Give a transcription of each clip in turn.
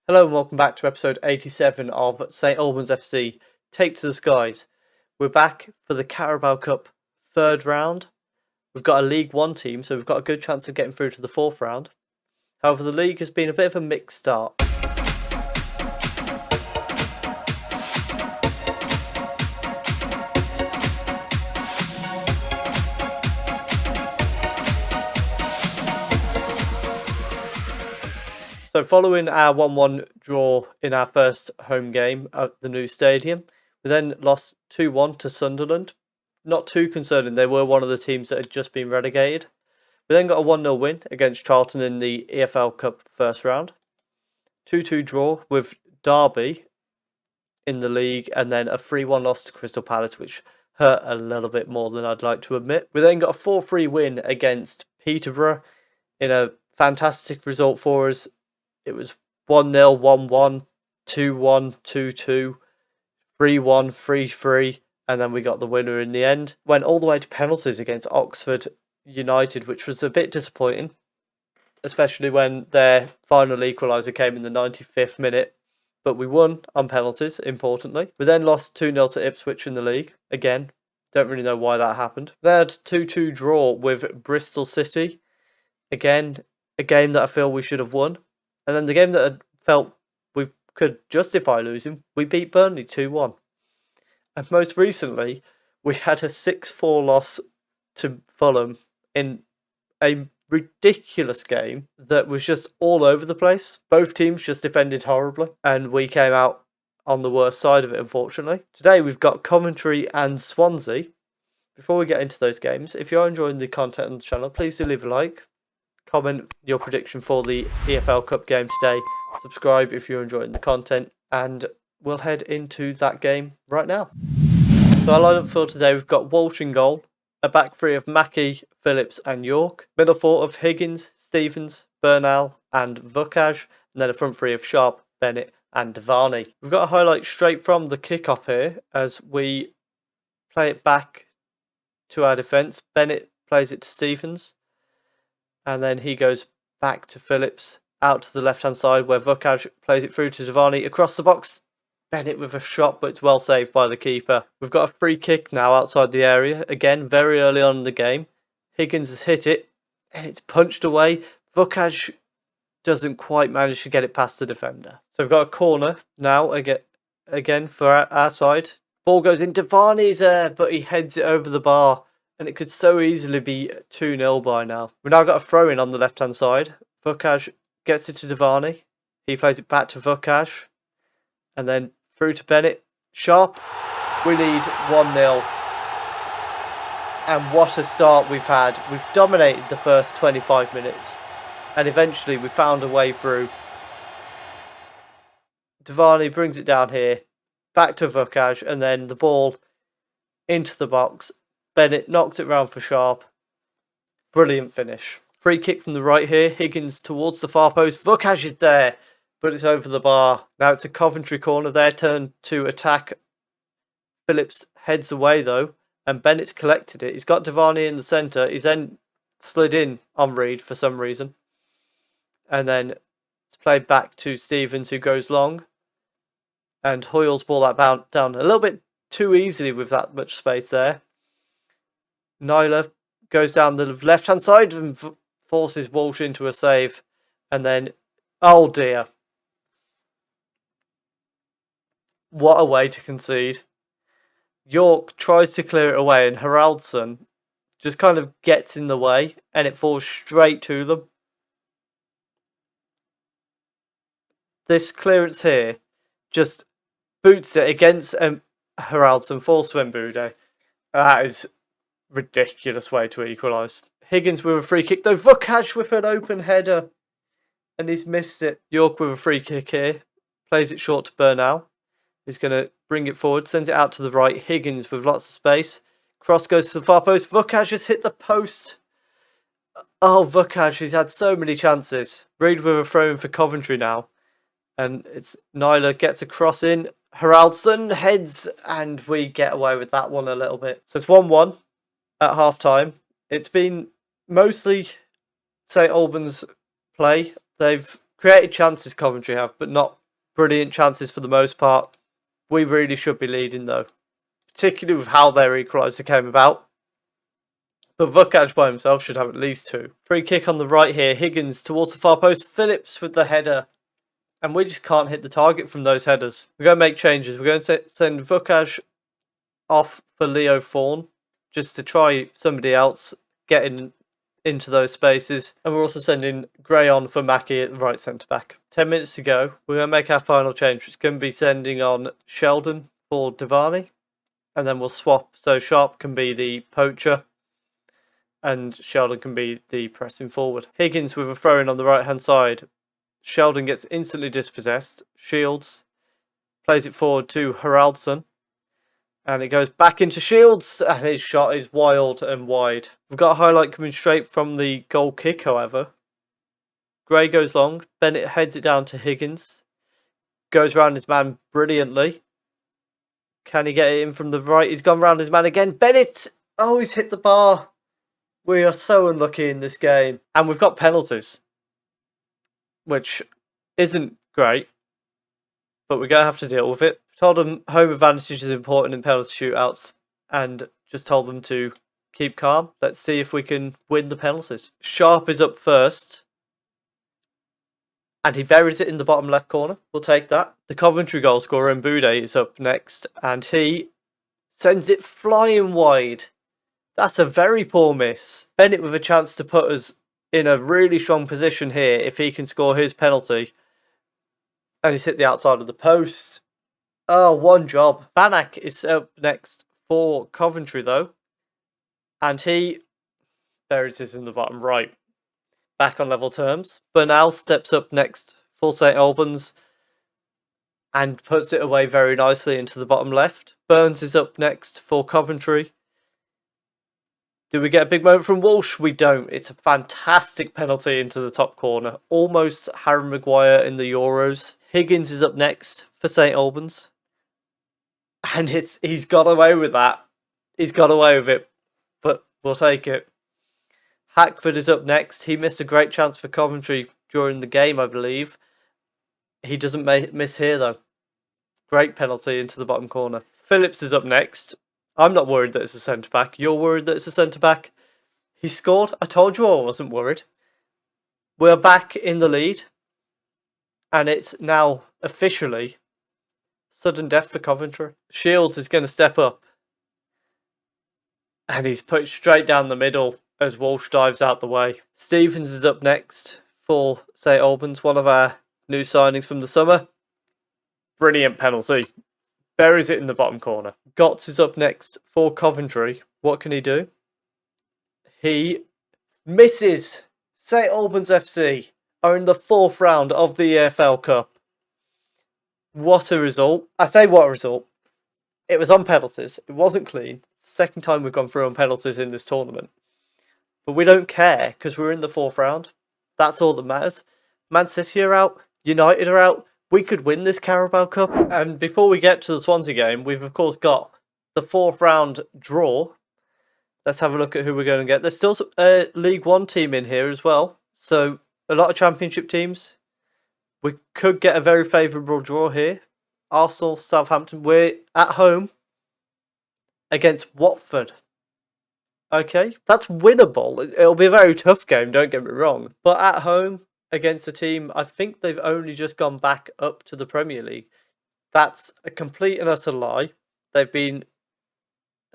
Hello and welcome back to episode 87 of St Albans FC Take to the Skies. We're back for the Carabao Cup third round. We've got a League One team, so we've got a good chance of getting through to the fourth round. However, the league has been a bit of a mixed start. So following our 1-1 draw in our first home game at the new stadium, we then lost 2-1 to Sunderland. Not too concerning, they were one of the teams that had just been relegated. We then got a 1-0 win against Charlton in the EFL Cup first round. 2-2 draw with Derby in the league, and then a 3-1 loss to Crystal Palace, which hurt a little bit more than I'd like to admit. We then got a 4-3 win against Peterborough in a fantastic result for us. It was 1-0, 1-1, 2-1, 2-2, 3-1, 3-3, and then we got the winner in the end. Went all the way to penalties against Oxford United, which was a bit disappointing, especially when their final equaliser came in the 95th minute. But we won on penalties, importantly. We then lost 2-0 to Ipswich in the league. Again, don't really know why that happened. They had 2-2 draw with Bristol City. Again, a game that I feel we should have won. And then the game that I felt we could justify losing, we beat Burnley 2-1. And most recently, we had a 6-4 loss to Fulham in a ridiculous game that was just all over the place. Both teams just defended horribly, and we came out on the worst side of it, unfortunately. Today we've got Coventry and Swansea. Before we get into those games, if you're enjoying the content on the channel, please do leave a like. Comment your prediction for the EFL Cup game today. Subscribe if you're enjoying the content, and we'll head into that game right now. So our lineup for today, we've got Walsh in goal, a back three of Mackie, Phillips and York, middle four of Higgins, Stevens, Bernal and Vukaj, and then a front three of Sharp, Bennett and Devani. We've got a highlight straight from the kick-off here as we play it back to our defence. Bennett plays it to Stevens, and then he goes back to Phillips, out to the left-hand side where Vukaj plays it through to Devani, across the box. Bennett with a shot, but it's well saved by the keeper. We've got a free kick now outside the area. Again, very early on in the game. Higgins has hit it, and it's punched away. Vukaj doesn't quite manage to get it past the defender. So we've got a corner now again for our side. Ball goes in. Devani's there, but he heads it over the bar. And it could so easily be 2-0 by now. We've now got a throw-in on the left-hand side. Vukaj gets it to Devani. He plays it back to Vukaj. And then through to Bennett. Sharp. We lead 1-0. And what a start we've had. We've dominated the first 25 minutes. And eventually we found a way through. Devani brings it down here. Back to Vukaj. And then the ball into the box. Bennett knocked it round for Sharp. Brilliant finish. Free kick from the right here. Higgins towards the far post. Vukaj is there, but it's over the bar. Now it's a Coventry corner. Their turn to attack. Phillips heads away though, and Bennett's collected it. He's got Devani in the centre. He's then slid in on Reed for some reason. And then it's played back to Stevens, who goes long. And Hoyle's ball that down a little bit too easily with that much space there. Nyla goes down the left-hand side and forces Walsh into a save. And then, oh dear. What a way to concede. York tries to clear it away and Haraldsson just kind of gets in the way and it falls straight to them. This clearance here just boots it against Haraldsson for Swimbude. That is ridiculous way to equalise. Higgins with a free kick though. Vukaj with an open header. And he's missed it. York with a free kick here. Plays it short to Bernal. He's going to bring it forward. Sends it out to the right. Higgins with lots of space. Cross goes to the far post. Vukaj has hit the post. Oh, Vukaj. He's had so many chances. Reed with a throw in for Coventry now. And it's Nyla gets a cross in. Haraldsson heads. And we get away with that one a little bit. So it's 1-1. At half time. It's been mostly St Albans play. They've Created chances Coventry have, but not brilliant chances for the most part. We really should be leading though, particularly with how their equaliser came about. But Vukac by himself should have at least 2. Free kick on the right here. Higgins towards the far post. Phillips with the header. And we just can't hit the target from those headers. We're going to make changes. We're going to send Vukac off for Leo Fawn, just to try somebody else getting into those spaces. And we're also sending Gray on for Mackie at the right centre-back. 10 minutes to go. We're going to make our final change, which is going to be sending on Sheldon for Devani. And then we'll swap. So Sharp can be the poacher and Sheldon can be the pressing forward. Higgins with a throw-in on the right-hand side. Sheldon gets instantly dispossessed. Shields plays it forward to Haraldsson. And it goes back into Shields. And his shot is wild and wide. We've got a highlight coming straight from the goal kick, however. Gray goes long. Bennett heads it down to Higgins. Goes round his man brilliantly. Can he get it in from the right? He's gone round his man again. Bennett! Oh, he's hit the bar. We are so unlucky in this game. And we've got penalties, which isn't great, but we're going to have to deal with it. Told them home advantage is important in penalty shootouts and just told them to keep calm. Let's see if we can win the penalties. Sharp is up first. And he buries it in the bottom left corner. We'll take that. The Coventry goal scorer, Mbude, is up next. And he sends it flying wide. That's a very poor miss. Bennett with a chance to put us in a really strong position here if he can score his penalty. And he's hit the outside of the post. Oh, one job. Banak is up next for Coventry though. And he buries this in the bottom right. Back on level terms. Bernal steps up next for St Albans and puts it away very nicely into the bottom left. Burns is up next for Coventry. Do we get a big moment from Walsh? We don't. It's a fantastic penalty into the top corner. Almost Harry Maguire in the Euros. Higgins is up next for St Albans. And he's got away with that. He's got away with it. But we'll take it. Hackford is up next. He missed a great chance for Coventry during the game, I believe. He doesn't miss here, though. Great penalty into the bottom corner. Phillips is up next. I'm not worried that it's a centre-back. You're worried that it's a centre-back. He scored. I told you I wasn't worried. We're back in the lead. And it's now officially sudden death for Coventry. Shields is going to step up. And he's put straight down the middle as Walsh dives out the way. Stevens is up next for St Albans, one of our new signings from the summer. Brilliant penalty. Buries it in the bottom corner. Gotts is up next for Coventry. What can he do? He misses. St Albans FC are in the 4th round of the EFL Cup. What a result. I say what a result. It was on penalties. It wasn't clean. Second time we've gone through on penalties in this tournament. But we don't care because we're in the 4th round. That's all that matters. Man City are out. United are out. We could win this Carabao Cup. And before we get to the Swansea game, we've of course got the 4th round draw. Let's have a look at who we're going to get. There's still a League One team in here as well. So a lot of Championship teams. We could get a very favourable draw here. Arsenal, Southampton. We're at home against Watford. Okay, that's winnable. It'll be a very tough game, don't get me wrong. But at home against a team, I think they've only just gone back up to the Premier League. That's a complete and utter lie. They've been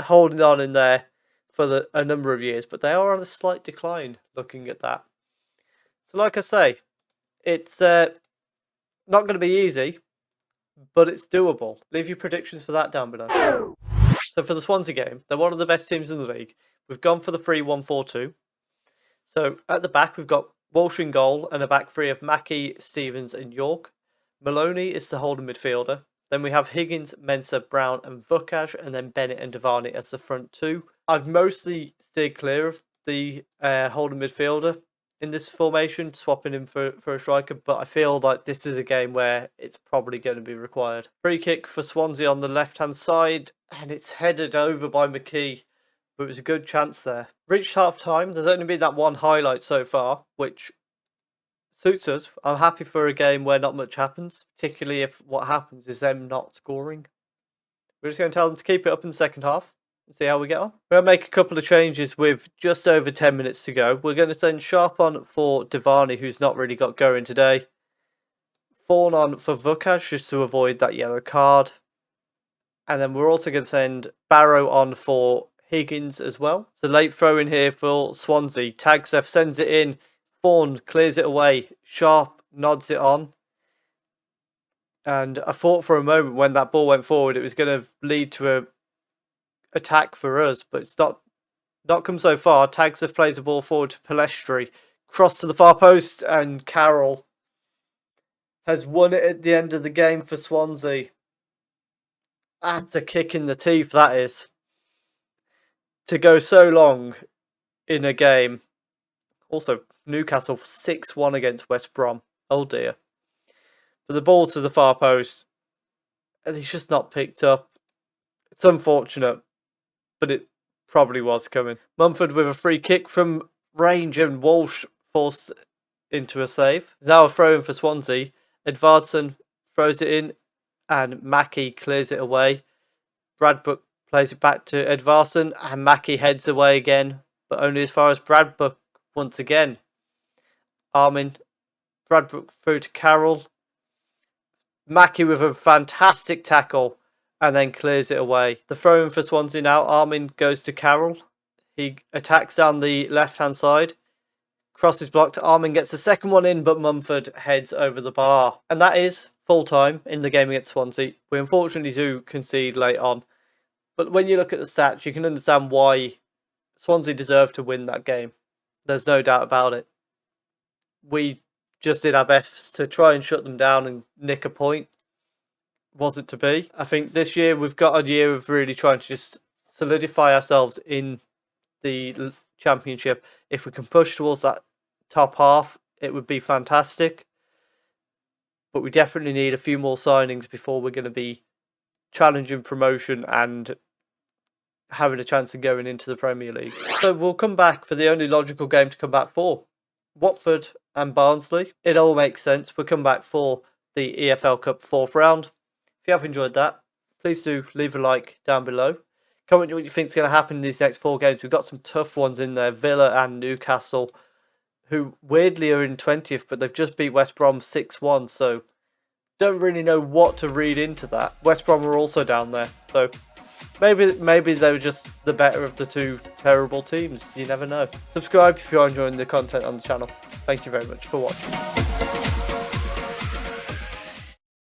holding on in there for a number of years, but they are on a slight decline looking at that. So like I say, it's not going to be easy, but it's doable. Leave your predictions for that down below. So for the Swansea game, they're one of the best teams in the league. We've gone for the 3-1-4-2. So at the back, we've got Walsh in goal and a back three of Mackie, Stevens and York. Maloney is the holding midfielder. Then we have Higgins, Mensah, Brown and Vukac, and then Bennett and Devani as the front two. I've mostly steered clear of the holding midfielder in this formation, swapping him for a striker, but I feel like this is a game where it's probably going to be required. Free kick for Swansea on the left-hand side, and it's headed over by McKee, but it was a good chance there. Reached half-time, there's only been that one highlight so far, which Suits us. I'm happy for a game where not much happens, particularly if what happens is them not scoring. We're just going to tell them to keep it up in the second half and see how we get on. We're going to make a couple of changes with just over 10 minutes to go. We're going to send Sharp on for Devani, who's not really got going today. Fawn on for Vukash, just to avoid that yellow card. And then we're also going to send Barrow on for Higgins as well. So late throw in here for Swansea. Tagsef sends it in. Fawn clears it away. Sharp nods it on. And I thought for a moment when that ball went forward, it was going to lead to a attack for us, but it's not come so far. Tagsef plays the ball forward to Palestri. Cross to the far post, and Carroll has won it at the end of the game for Swansea. That's a kick in the teeth, that is. To go so long in a game. Also, Newcastle 6-1 against West Brom. Oh dear. But the ball to the far post. And he's just not picked up. It's unfortunate. But it probably was coming. Mumford with a free kick from range, and Walsh forced into a save. Now a throw in for Swansea. Edvardsen throws it in, and Mackie clears it away. Bradbrook plays it back to Edvardsen, and Mackie heads away again, but only as far as Bradbrook once again. Armin, Bradbrook through to Carroll. Mackie with a fantastic tackle, and then clears it away. The throw in for Swansea now. Armin goes to Carroll. He attacks down the left-hand side. Cross is blocked. Armin gets the second one in, but Mumford heads over the bar. And that is full time in the game against Swansea. We unfortunately do concede late on. But when you look at the stats, you can understand why Swansea deserved to win that game. There's no doubt about it. We just did our best to try and shut them down and nick a point. Wasn't to be. I think this year we've got a year of really trying to just solidify ourselves in the Championship. If we can push towards that top half, it would be fantastic. But we definitely need a few more signings before we're going to be challenging promotion and having a chance of going into the Premier League. So we'll come back for the only logical game to come back for. Watford and Barnsley. It all makes sense. We'll come back for the EFL Cup 4th round. If you have enjoyed that, please do leave a like down below. Comment what you think is going to happen in these next 4 games. We've got some tough ones in there. Villa and Newcastle, who weirdly are in 20th, but they've just beat West Brom 6-1. So don't really know what to read into that. West Brom are also down there. So maybe they were just the better of the two terrible teams. You never know. Subscribe if you're enjoying the content on the channel. Thank you very much for watching.